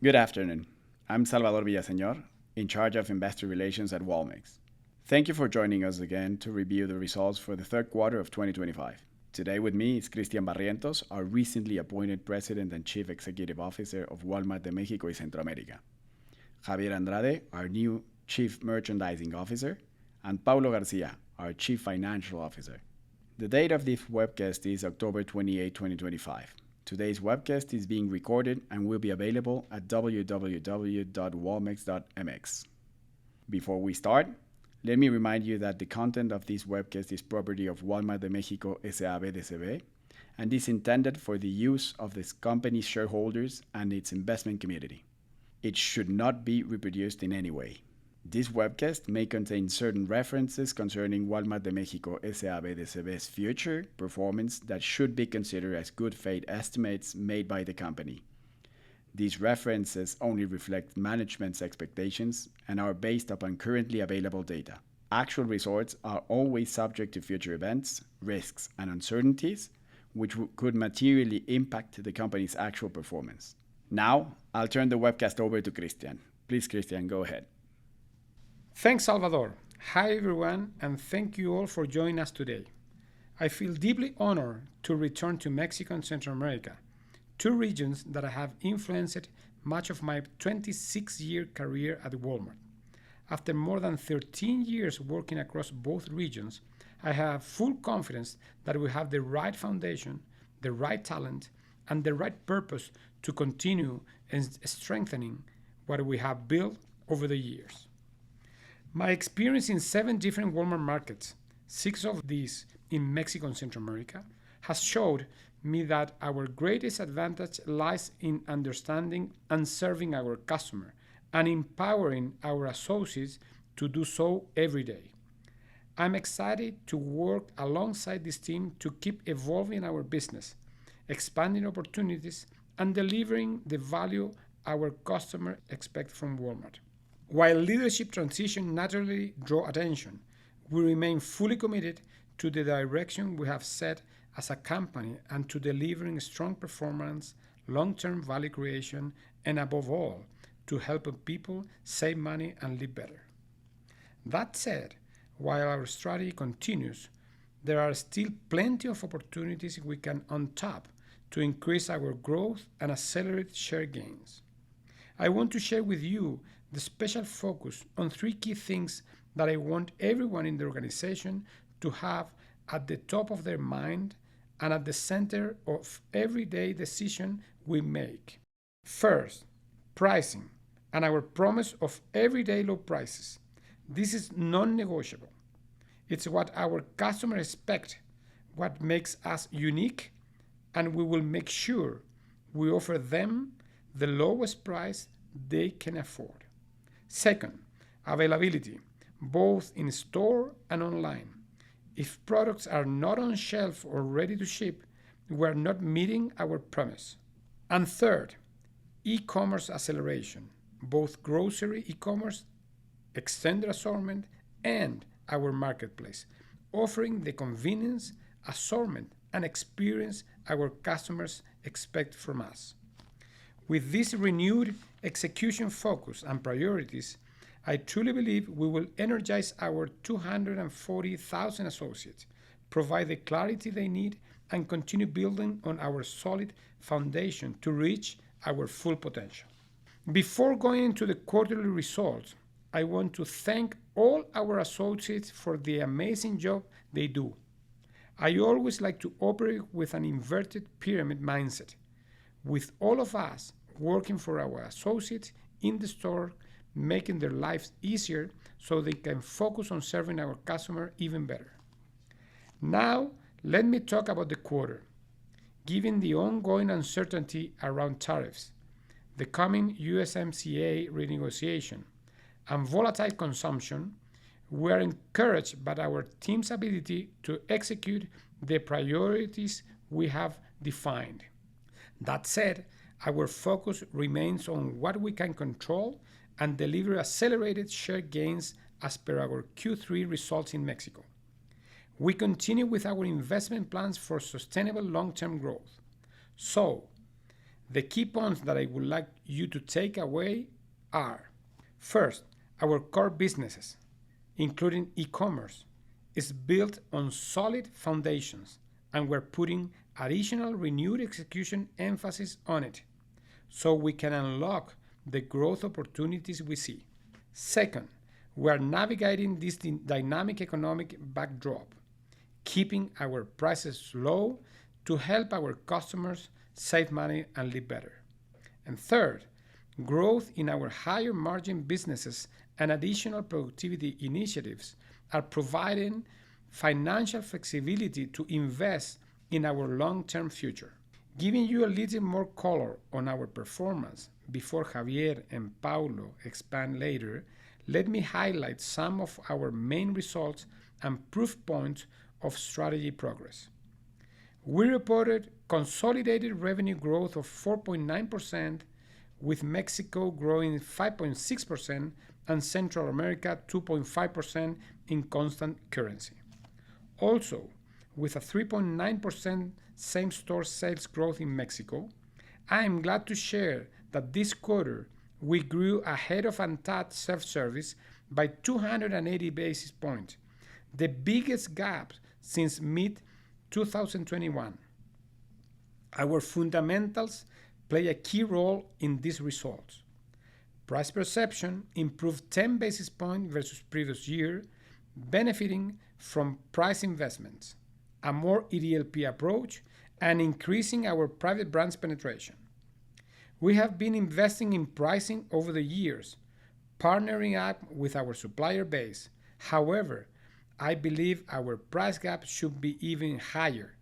Good afternoon. I'm Salvador Villaseñor, in charge of investor relations at Walmex. Thank you for joining us again to review the results for the third quarter of 2025. Today with me is Cristian Barrientos, our recently appointed President and Chief Executive Officer of Walmart de México y Centroamérica, Javier Andrade, our new Chief Merchandising Officer, and Paulo Garcia, our Chief Financial Officer. The date of this webcast is October 28, 2025. Today's webcast is being recorded and will be available at www.walmex.mx. Before we start, let me remind you that the content of this webcast is property of Walmart de México S.A.B. de C.V. and is intended for the use of this company's shareholders and its investment community. It should not be reproduced in any way. This webcast may contain certain references concerning Walmart de México S.A.B. de C.V.'s future performance that should be considered as good faith estimates made by the company. These references only reflect management's expectations and are based upon currently available data. Actual results are always subject to future events, risks, and uncertainties, which could materially impact the company's actual performance. Now, I'll turn the webcast over to Cristian. Please, Cristian, go ahead. Thanks, Salvador. Hi, everyone, and thank you all for joining us today. I feel deeply honored to return to Mexico and Central America, two regions that have influenced much of my 26-year career at Walmart. After more than 13 years working across both regions, I have full confidence that we have the right foundation, the right talent, and the right purpose to continue strengthening what we have built over the years. My experience in 7 different Walmart markets, 6 of these in Mexico and Central America, has showed me that our greatest advantage lies in understanding and serving our customer and empowering our associates to do so every day. I'm excited to work alongside this team to keep evolving our business, expanding opportunities, and delivering the value our customers expect from Walmart. While leadership transition naturally draw attention, we remain fully committed to the direction we have set as a company and to delivering strong performance, long-term value creation, and above all, to helping people save money and live better. That said, while our strategy continues, there are still plenty of opportunities we can untap to increase our growth and accelerate share gains. I want to share with you the special focus on 3 key things that I want everyone in the organization to have at the top of their mind and at the center of everyday decision we make. First, pricing and our promise of everyday low prices. This is non-negotiable. It's what our customers expect, what makes us unique, and we will make sure we offer them the lowest price they can afford. Second, availability, both in store and online. If products are not on shelf or ready to ship, we are not meeting our promise. And third, e-commerce acceleration, both grocery e-commerce, extended assortment, and our marketplace, offering the convenience, assortment, and experience our customers expect from us. With this renewed execution focus and priorities, I truly believe we will energize our 240,000 associates, provide the clarity they need, and continue building on our solid foundation to reach our full potential. Before going into the quarterly results, I want to thank all our associates for the amazing job they do. I always like to operate with an inverted pyramid mindset, with all of us working for our associates in the store, making their lives easier so they can focus on serving our customer even better. Now, let me talk about the quarter. Given the ongoing uncertainty around tariffs, the coming USMCA renegotiation, and volatile consumption, we are encouraged by our team's ability to execute the priorities we have defined. That said, our focus remains on what we can control and deliver accelerated share gains as per our Q3 results in Mexico. We continue with our investment plans for sustainable long-term growth. So, The key points that I would like you to take away are: first, our core businesses, including e-commerce, is built on solid foundations, and we're putting additional renewed execution emphasis on it so we can unlock the growth opportunities we see. Second, we are navigating this dynamic economic backdrop, keeping our prices low to help our customers save money and live better. And third, growth in our higher margin businesses and additional productivity initiatives are providing financial flexibility to invest in our long-term future. Giving you a little more color on our performance before Javier and Paulo expand later, let me highlight some of our main results and proof points of strategy progress. We reported consolidated revenue growth of 4.9%, with Mexico growing 5.6% and Central America 2.5% in constant currency. Also, with a 3.9% same-store sales growth in Mexico, I am glad to share that this quarter we grew ahead of ANTAD self-service by 280 basis points, the biggest gap since mid-2021. Our fundamentals play a key role in these results. Price perception improved 10 basis points versus previous year, benefiting from price investments, a more EDLP approach, and increasing our private brands penetration. We have been investing in pricing over the years, partnering up with our supplier base. However, I believe our price gap should be even higher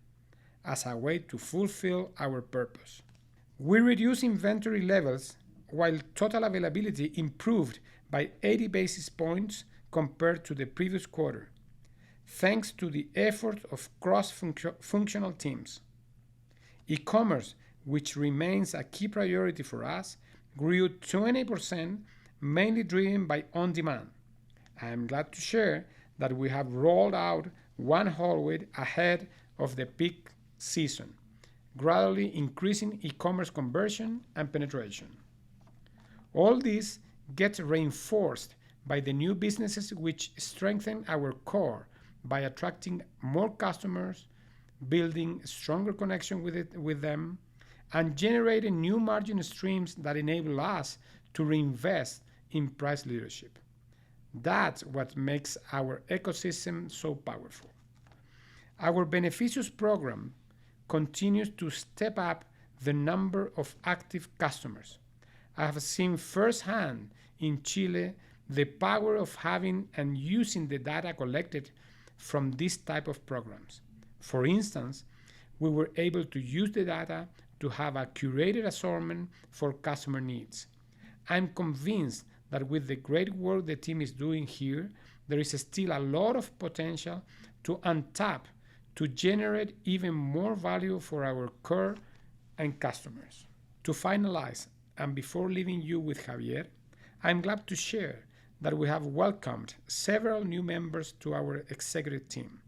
as a way to fulfill our purpose. We reduced inventory levels while total availability improved by 80 basis points compared to the previous quarter, thanks to the effort of cross-functional teams. E-commerce, which remains a key priority for us, grew 20%, mainly driven by on-demand. I am glad to share that we have rolled out one hallway ahead of the peak season, gradually increasing e-commerce conversion and penetration. All this gets reinforced by the new businesses which strengthen our core by attracting more customers, building a stronger connection with them, and generating new margin streams that enable us to reinvest in price leadership. That's what makes our ecosystem so powerful. Our Beneficios program continues to step up the number of active customers. I have seen firsthand in Chile the power of having and using the data collected from this type of programs. For instance, we were able to use the data to have a curated assortment for customer needs. I'm convinced that with the great work the team is doing here, there is still a lot of potential to untap to generate even more value for our core and customers. To finalize, and before leaving you with Javier, I'm glad to share that we have welcomed several new members to our executive team.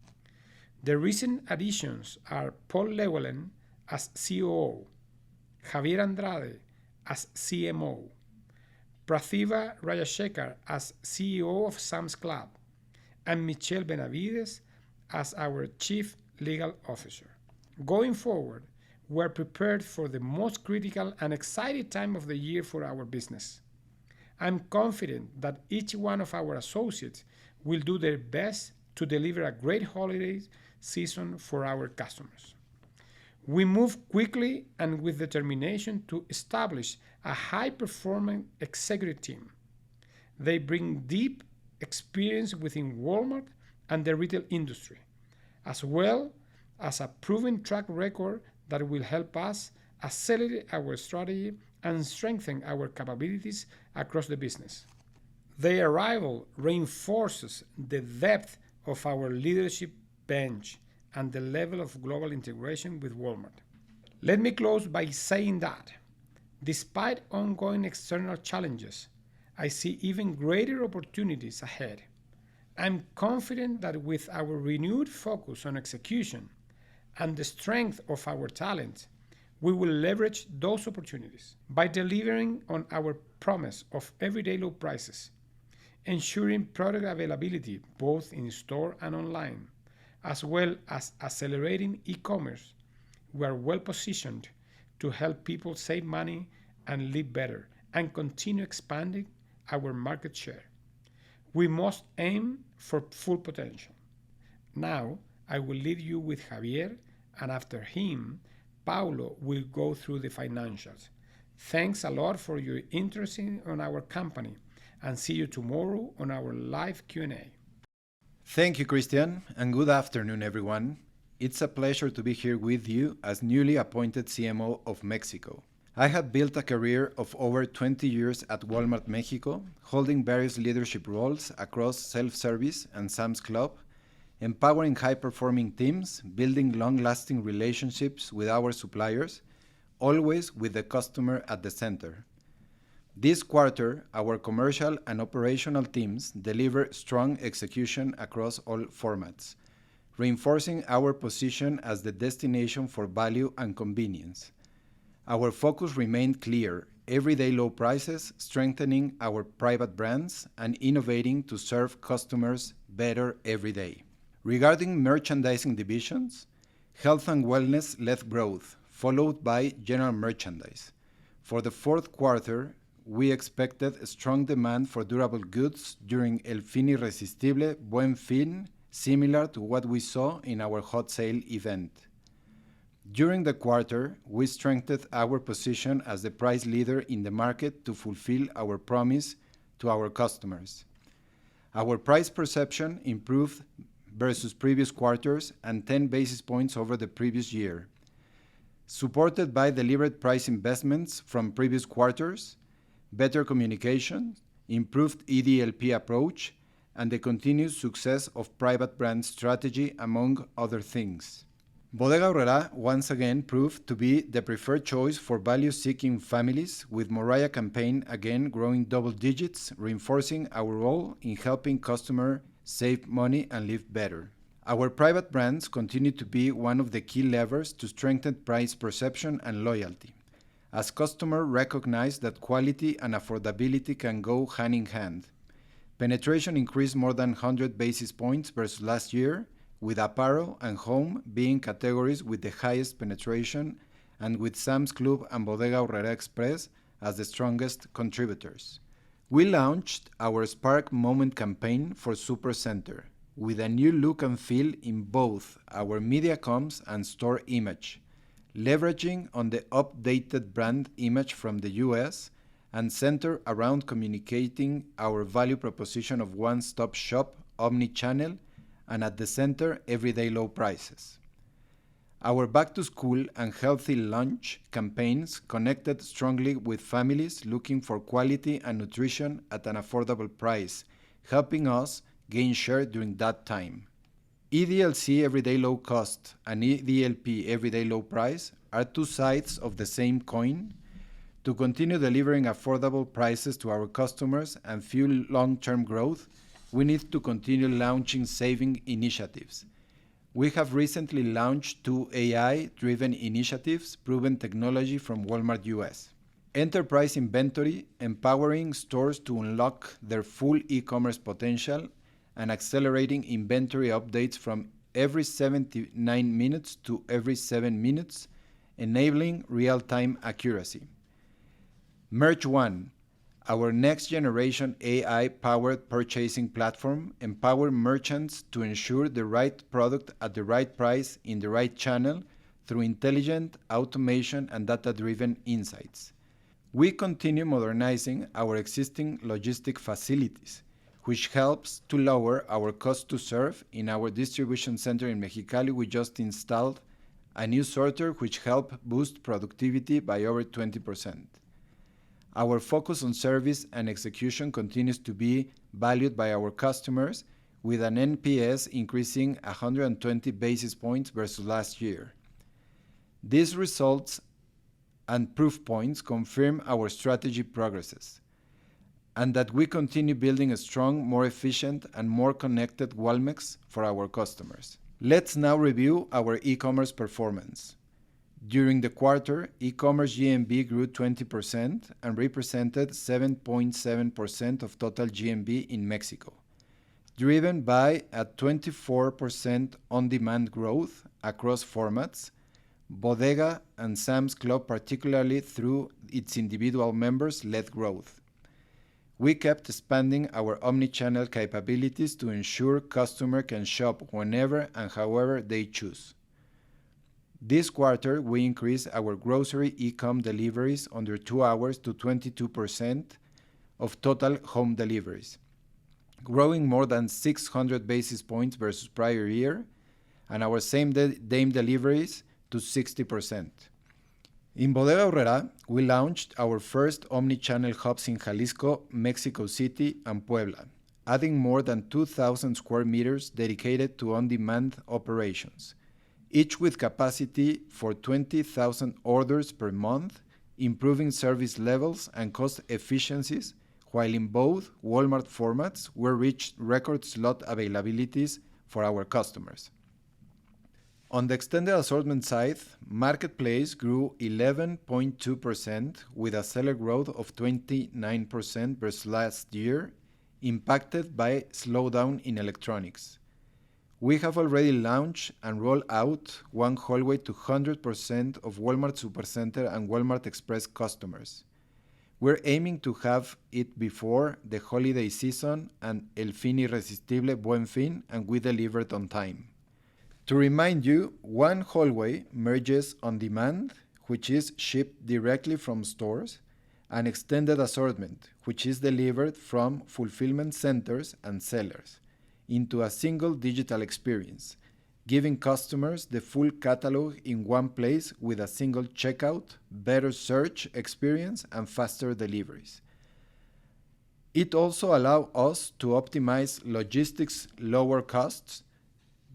The recent additions are Paul Llewellyn as COO, Javier Andrade as CMO, Prathiva Rajashekar as CEO of Sam's Club, and Michelle Benavides as our Chief Legal Officer. Going forward, we're prepared for the most critical and exciting time of the year for our business. I'm confident that each one of our associates will do their best to deliver a great holiday season for our customers. We move quickly and with determination to establish a high-performing executive team. They bring deep experience within Walmart and the retail industry, as well as a proven track record that will help us accelerate our strategy and strengthen our capabilities across the business. Their arrival reinforces the depth of our leadership bench and the level of global integration with Walmart. Let me close by saying that, despite ongoing external challenges, I see even greater opportunities ahead. I'm confident that with our renewed focus on execution and the strength of our talent, We will leverage those opportunities by delivering on our promise of everyday low prices, ensuring product availability both in store and online, as well as accelerating e-commerce. We are well positioned to help people save money and live better and continue expanding our market share. We must aim for full potential. Now, I will leave you with Javier, and after him, Paulo will go through the financials. Thanks a lot for your interest in our company, and see you tomorrow on our live Q&A. Thank you, Christian, and good afternoon, everyone. It's a pleasure to be here with you as newly appointed CMO of Mexico. I have built a career of over 20 years at Walmart Mexico, holding various leadership roles across self-service and Sam's Club, empowering high-performing teams, building long-lasting relationships with our suppliers, always with the customer at the center. This quarter, our commercial and operational teams deliver strong execution across all formats, reinforcing our position as the destination for value and convenience. Our focus remained clear: everyday low prices, strengthening our private brands, and innovating to serve customers better every day. Regarding merchandising divisions, health and wellness led growth, followed by general merchandise. For the fourth quarter, we expected strong demand for durable goods during El Fin Irresistible Buen Fin, similar to what we saw in our hot sale event. During the quarter, we strengthened our position as the price leader in the market to fulfill our promise to our customers. Our price perception improved versus previous quarters and 10 basis points over the previous year, supported by deliberate price investments from previous quarters, better communication, improved EDLP approach, and the continued success of private brand strategy, among other things. Bodega Aurrera once again proved to be the preferred choice for value-seeking families, with Moraya campaign again growing double digits, reinforcing our role in helping customers save money and live better. Our private brands continue to be one of the key levers to strengthen price perception and loyalty, as customers recognize that quality and affordability can go hand in hand. Penetration increased more than 100 basis points versus last year, with apparel and home being categories with the highest penetration, and with Sam's Club and Bodega Aurrera Express as the strongest contributors. We launched our Spark Moment campaign for Supercenter, with a new look and feel in both our media comms and store image, leveraging on the updated brand image from the US and centered around communicating our value proposition of one-stop shop, omni-channel, and at the center, everyday low prices. Our back-to-school and healthy lunch campaigns connected strongly with families looking for quality and nutrition at an affordable price, helping us gain share during that time. EDLC everyday low cost and EDLP everyday low price are two sides of the same coin. To continue delivering affordable prices to our customers and fuel long-term growth, we need to continue launching saving initiatives. We have recently launched 2 AI-driven initiatives, proven technology from Walmart US. Enterprise inventory, empowering stores to unlock their full e-commerce potential, and accelerating inventory updates from every 79 minutes to every 7 minutes, enabling real-time accuracy. Merch One, our next-generation AI-powered purchasing platform, empowers merchants to ensure the right product at the right price in the right channel through intelligent automation and data-driven insights. We continue modernizing our existing logistic facilities, which helps to lower our cost to serve. In our distribution center in Mexicali, we just installed a new sorter which helped boost productivity by over 20%. Our focus on service and execution continues to be valued by our customers, with an NPS increasing 120 basis points versus last year. These results and proof points confirm our strategy progresses, and that we continue building a strong, more efficient, and more connected Walmex for our customers. Let's now review our e-commerce performance. During the quarter, e-commerce GMV grew 20% and represented 7.7% of total GMV in Mexico, driven by a 24% on-demand growth across formats, Bodega and Sam's Club particularly through its individual members-led growth. We kept expanding our omni-channel capabilities to ensure customers can shop whenever and however they choose. This quarter, we increased our grocery e-com deliveries under 2 hours to 22% of total home deliveries, growing more than 600 basis points versus prior year, and our same-day deliveries to 60%. In Bodega Aurrera, we launched our first omni-channel hubs in Jalisco, Mexico City, and Puebla, adding more than 2,000 square meters dedicated to on-demand operations, each with capacity for 20,000 orders per month, improving service levels and cost efficiencies, while in both Walmart formats we reached record slot availabilities for our customers. On the extended assortment side, Marketplace grew 11.2% with a seller growth of 29% versus last year, impacted by slowdown in electronics. We have already launched and rolled out one hallway to 100% of Walmart Supercenter and Walmart Express customers. We're aiming to have it before the holiday season and El Fin Irresistible Buen Fin, and we delivered on time. To remind you, one hallway merges on demand, which is shipped directly from stores, and extended assortment, which is delivered from fulfillment centers and sellers, into a single digital experience, giving customers the full catalog in one place with a single checkout, better search experience, and faster deliveries. It also allows us to optimize logistics, lower costs.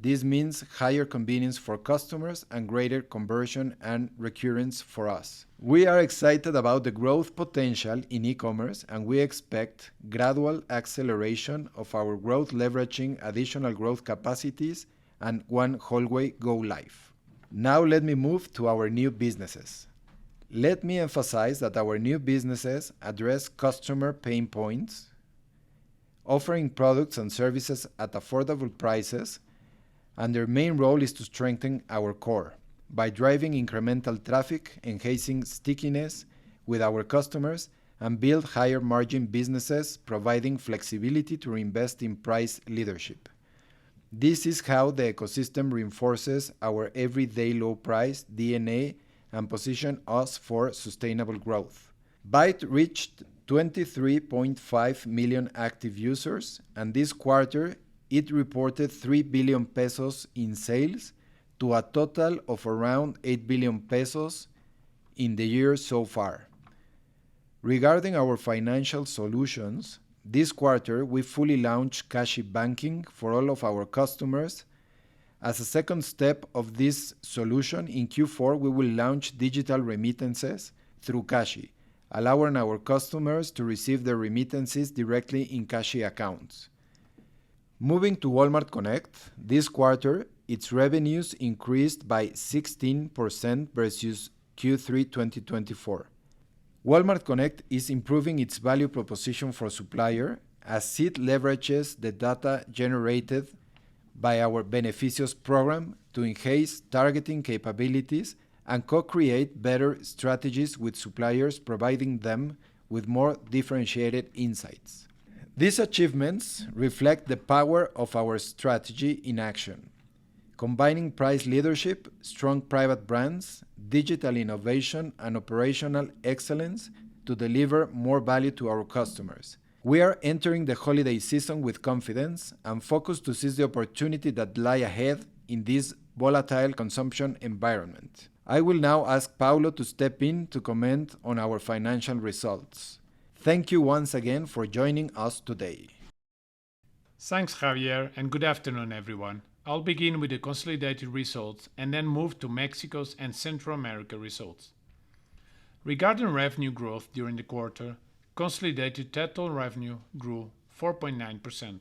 This means higher convenience for customers and greater conversion and recurrence for us. We are excited about the growth potential in e-commerce, and we expect gradual acceleration of our growth leveraging additional growth capacities and one hallway go live. Now let me move to our new businesses. Let me emphasize that our new businesses address customer pain points, offering products and services at affordable prices, and their main role is to strengthen our core by driving incremental traffic, enhancing stickiness with our customers, and build higher margin businesses, providing flexibility to reinvest in price leadership. This is how the ecosystem reinforces our everyday low price DNA and position us for sustainable growth. Byte reached 23.5 million active users, and this quarter it reported 3 billion pesos in sales to a total of around 8 billion pesos in the year so far. Regarding our financial solutions, this quarter we fully launched Cashi Banking for all of our customers. As a second step of this solution, in Q4 we will launch digital remittances through Cashi, allowing our customers to receive their remittances directly in Cashi accounts. Moving to Walmart Connect, this quarter, its revenues increased by 16% versus Q3 2024. Walmart Connect is improving its value proposition for suppliers as it leverages the data generated by our Beneficios program to enhance targeting capabilities and co-create better strategies with suppliers, providing them with more differentiated insights. These achievements reflect the power of our strategy in action, combining price leadership, strong private brands, digital innovation, and operational excellence to deliver more value to our customers. We are entering the holiday season with confidence and focused to seize the opportunity that lie ahead in this volatile consumption environment. I will now ask Paulo to step in to comment on our financial results. Thank you once again for joining us today. Thanks, Javier, and good afternoon, everyone. I'll begin with the consolidated results and then move to Mexico's and Central America results. Regarding revenue growth during the quarter, consolidated total revenue grew 4.9%.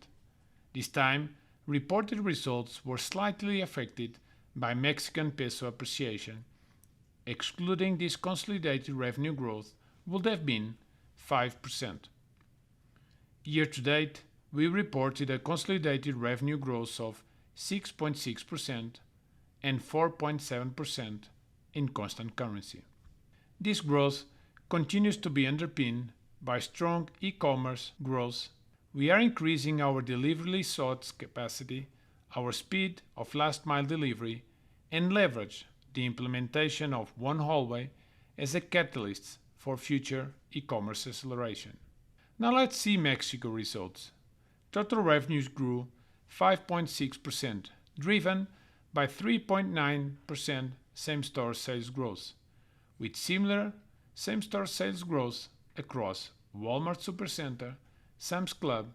This time, reported results were slightly affected by Mexican peso appreciation, excluding this consolidated revenue growth, would have been 5%. Year to date, we reported a consolidated revenue growth of 6.6% and 4.7% in constant currency. This growth continues to be underpinned by strong e-commerce growth. We are increasing our delivery slots capacity, our speed of last mile delivery, and leverage the implementation of One Hallway as a catalyst for future e-commerce acceleration. Now let's see Mexico results. Total revenues grew 5.6%, driven by 3.9% same-store sales growth, with similar same-store sales growth across Walmart Supercenter, Sam's Club,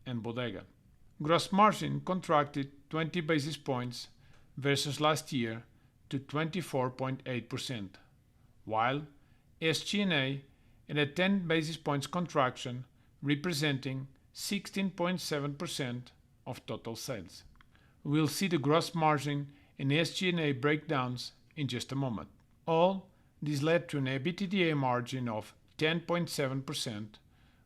and Bodega. Gross margin contracted 20 basis points versus last year to 24.8%, while SG&A had a 10 basis points contraction, representing 16.7% of total sales. We'll see the gross margin and SG&A breakdowns in just a moment. All this led to an EBITDA margin of 10.7%,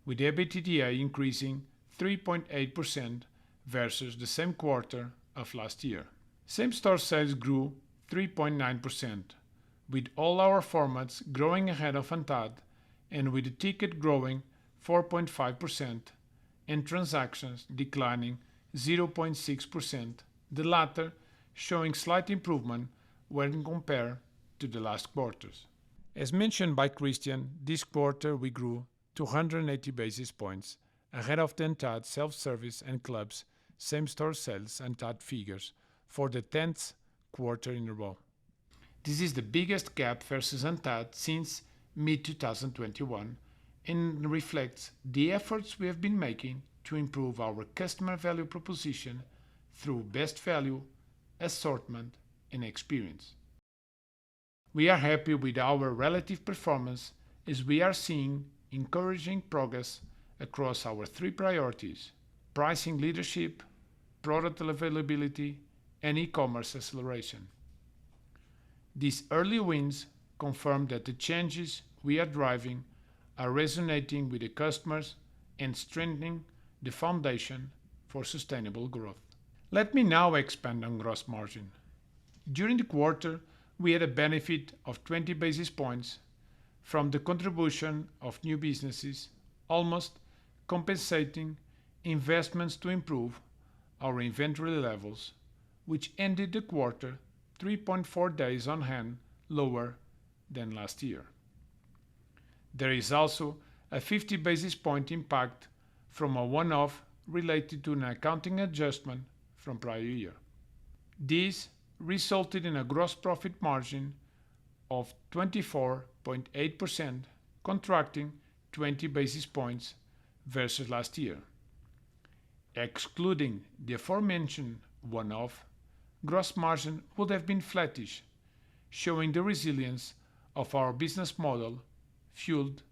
with EBITDA increasing 3.8% versus the same quarter of last year. Same-store sales grew 3.9%, with all our formats growing ahead of ANTAD and with the ticket growing 4.5% and transactions declining 0.6%, the latter showing slight improvement when compared to the last quarters. As mentioned by Christian, this quarter we grew 280 basis points ahead of the ANTAD self-service and clubs same-store sales ANTAD figures for the 10th quarter in a row. This is the biggest gap versus ANTAD since mid-2021 and reflects the efforts we have been making to improve our customer value proposition through best value, assortment, and experience. We are happy with our relative performance as we are seeing encouraging progress across our three priorities: pricing leadership, product availability, and e-commerce acceleration. These early wins confirm that the changes we are driving are resonating with the customers and strengthening the foundation for sustainable growth. Let me now expand on gross margin. During the quarter, we had a benefit of 20 basis points from the contribution of new businesses, almost compensating investments to improve our inventory levels, which ended the quarter 3.4 days on hand lower than last year. There is also a 50 basis point impact from a one-off related to an accounting adjustment from prior year. This resulted in a gross profit margin of 24.8%, contracting 20 basis points versus last year. Excluding the aforementioned one-off, gross margin would have been flattish, showing the resilience of our business model fueled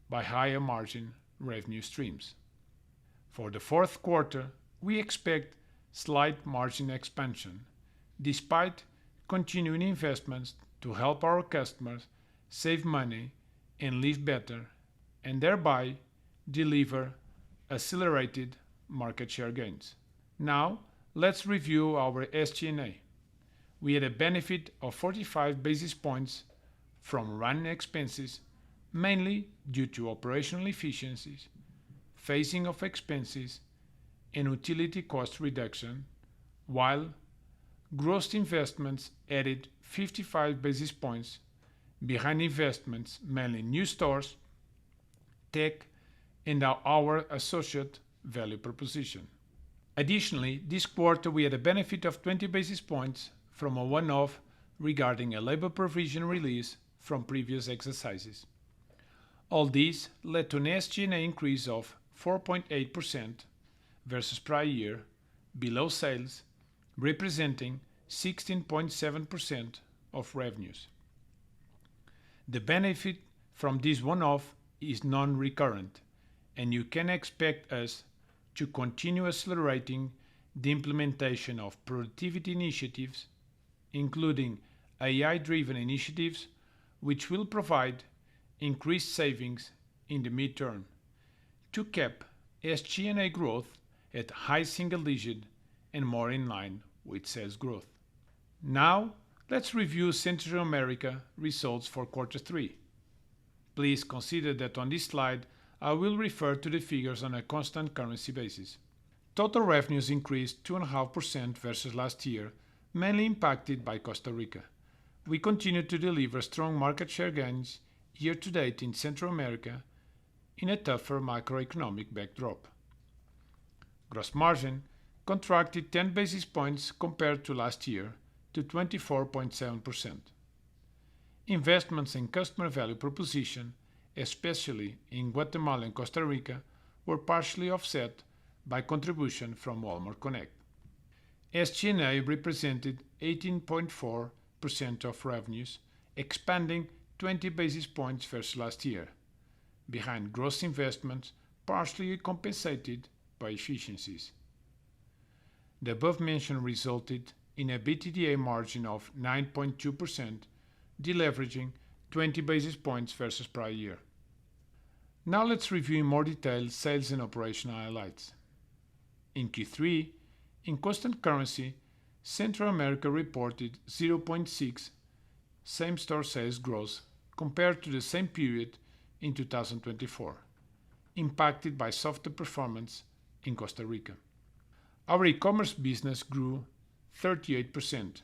by higher margin revenue streams. For the fourth quarter, we expect slight margin expansion, despite continuing investments to help our customers save money and live better, and thereby deliver accelerated market share gains. Now, let's review our SG&A. We had a benefit of 45 basis points from running expenses, mainly due to operational efficiencies, phasing of expenses, and utility cost reduction, while gross investments added 55 basis points behind investments mainly in new stores, tech, and our associate value proposition. Additionally, this quarter we had a benefit of 20 basis points from a one-off regarding a labor provision release from previous exercises. All these led to an SG&A increase of 4.8% versus prior year, below sales, representing 16.7% of revenues. The benefit from this one-off is non-recurrent, and you can expect us to continue accelerating the implementation of productivity initiatives, including AI-driven initiatives, which will provide increased savings in the midterm to keep SG&A growth at high single digit and more in line with sales growth. Now, let's review Central America results for quarter 3. Please consider that on this slide, I will refer to the figures on a constant currency basis. Total revenues increased 2.5% versus last year, mainly impacted by Costa Rica. We continue to deliver strong market share gains year to date in Central America in a tougher macroeconomic backdrop. Gross margin contracted 10 basis points compared to last year to 24.7%. Investments in customer value proposition, especially in Guatemala and Costa Rica, were partially offset by contribution from Walmart Connect. SG&A represented 18.4% of revenues, expanding 20 basis points versus last year, behind gross investments partially compensated by efficiencies. The above mention resulted in a BTDA margin of 9.2%, deleveraging 20 basis points versus prior year. Now let's review in more detail sales and operational highlights. In Q3, in constant currency, Central America reported 0.6 same-store sales growth compared to the same period in 2024, impacted by softer performance in Costa Rica. Our e-commerce business grew 38%,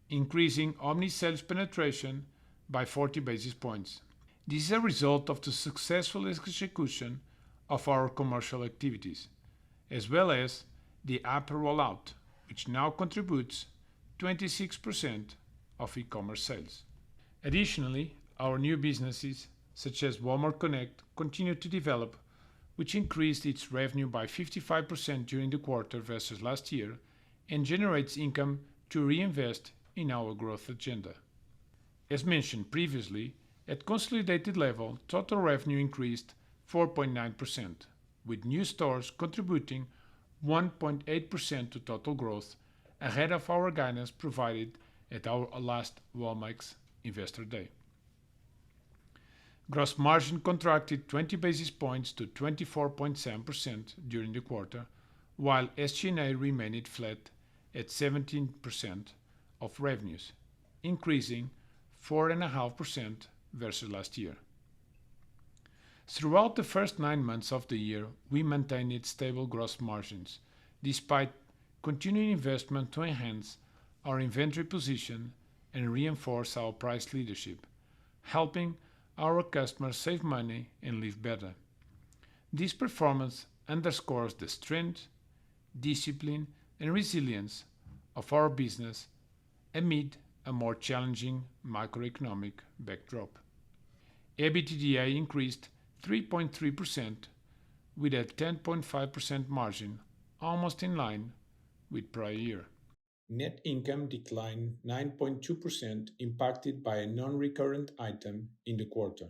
increasing omni-sales penetration by 40 basis points. This is a result of the successful execution of our commercial activities, as well as the app rollout, which now contributes 26% of e-commerce sales. Additionally, our new businesses, such as Walmart Connect, continue to develop, which increased its revenue by 55% during the quarter versus last year and generates income to reinvest in our growth agenda. As mentioned previously, at consolidated level, total revenue increased 4.9%, with new stores contributing 1.8% to total growth, ahead of our guidance provided at our last Walmex Investor Day. Gross margin contracted 20 basis points to 24.7% during the quarter, while SG&A remained flat at 17% of revenues, increasing 4.5% versus last year. Throughout the first 9 months of the year, we maintained stable gross margins, despite continuing investment to enhance our inventory position and reinforce our price leadership, helping our customers save money and live better. This performance underscores the strength, discipline, and resilience of our business amid a more challenging macroeconomic backdrop. EBITDA increased 3.3% with a 10.5% margin, almost in line with prior year. Net income declined 9.2%, impacted by a non-recurrent item in the quarter.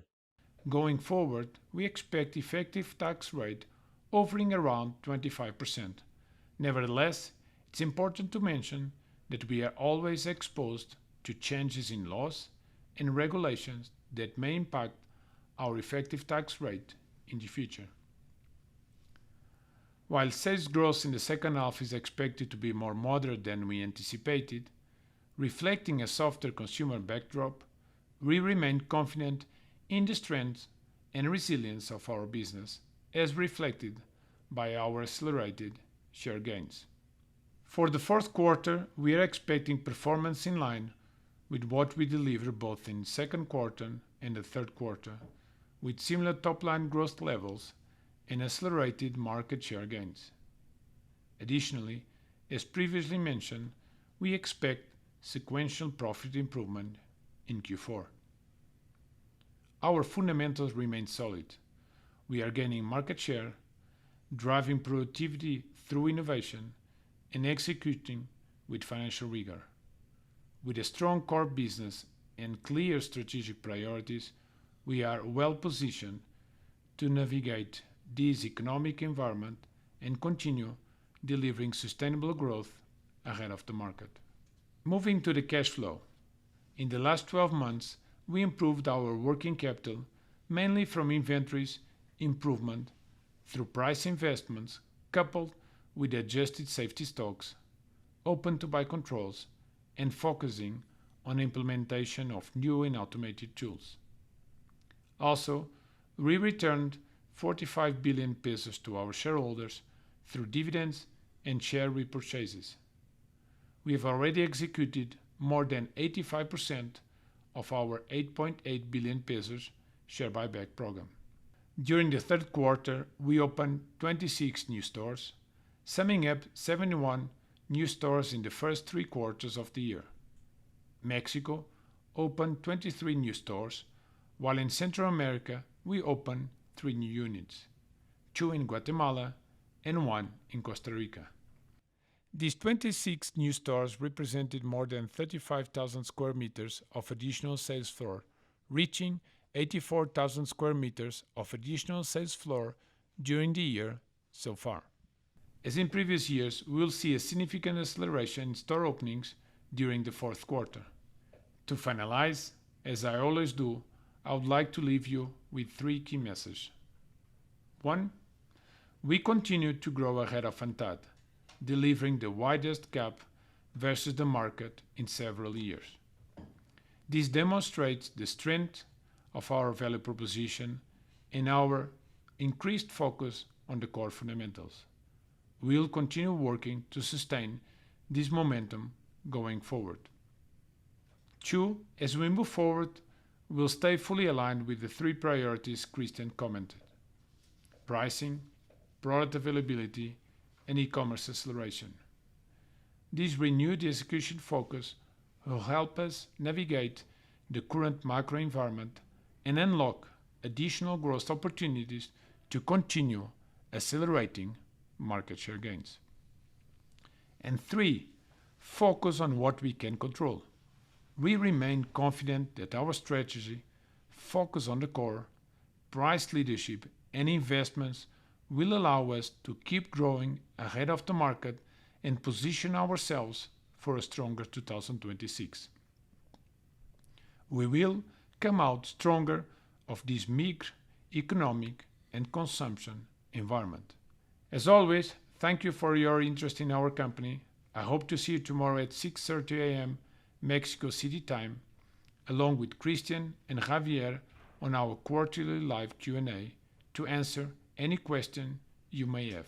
Going forward, we expect effective tax rate hovering around 25%. Nevertheless, it's important to mention that we are always exposed to changes in laws and regulations that may impact our effective tax rate in the future. While sales growth in the second half is expected to be more moderate than we anticipated, reflecting a softer consumer backdrop, we remain confident in the strength and resilience of our business, as reflected by our accelerated share gains. For the fourth quarter, we are expecting performance in line with what we delivered both in the second quarter and the third quarter, with similar top-line growth levels and accelerated market share gains. Additionally, as previously mentioned, we expect sequential profit improvement in Q4. Our fundamentals remain solid. We are gaining market share, driving productivity through innovation, and executing with financial rigor. With a strong core business and clear strategic priorities, we are well positioned to navigate this economic environment and continue delivering sustainable growth ahead of the market. Moving to the cash flow. In the last 12 months, we improved our working capital mainly from inventories improvement through price investments coupled with adjusted safety stocks, open-to-buy controls, and focusing on implementation of new and automated tools. Also, we returned 45 billion pesos to our shareholders through dividends and share repurchases. We have already executed more than 85% of our 8.8 billion pesos share buyback program. During the third quarter, we opened 26 new stores, summing up 71 new stores in the first 3 quarters of the year. Mexico opened 23 new stores, while in Central America we opened 3 new units, 2 in Guatemala and 1 in Costa Rica. These 26 new stores represented more than 35,000 square meters of additional sales floor, reaching 84,000 square meters of additional sales floor during the year so far. As in previous years, we will see a significant acceleration in store openings during the fourth quarter. To finalize, as I always do, I would like to leave you with 3 key messages. 1. We continue to grow ahead of ANTAD, delivering the widest gap versus the market in several years. This demonstrates the strength of our value proposition and our increased focus on the core fundamentals. We will continue working to sustain this momentum going forward. 2. As we move forward, we'll stay fully aligned with the 3 priorities Christian commented: pricing, product availability, and e-commerce acceleration. This renewed execution focus will help us navigate the current macro environment and unlock additional growth opportunities to continue accelerating market share gains. And 3, focus on what we can control. We remain confident that our strategy, focus on the core, price leadership, and investments will allow us to keep growing ahead of the market and position ourselves for a stronger 2026. We will come out stronger of this meager economic and consumption environment. As always, thank you for your interest in our company. I hope to see you tomorrow at 6:30 a.m. Mexico City time, along with Christian and Javier on our quarterly live Q&A to answer any question you may have.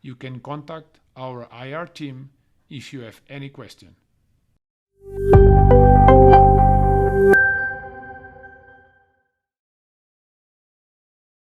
You can contact our IR team if you have any question.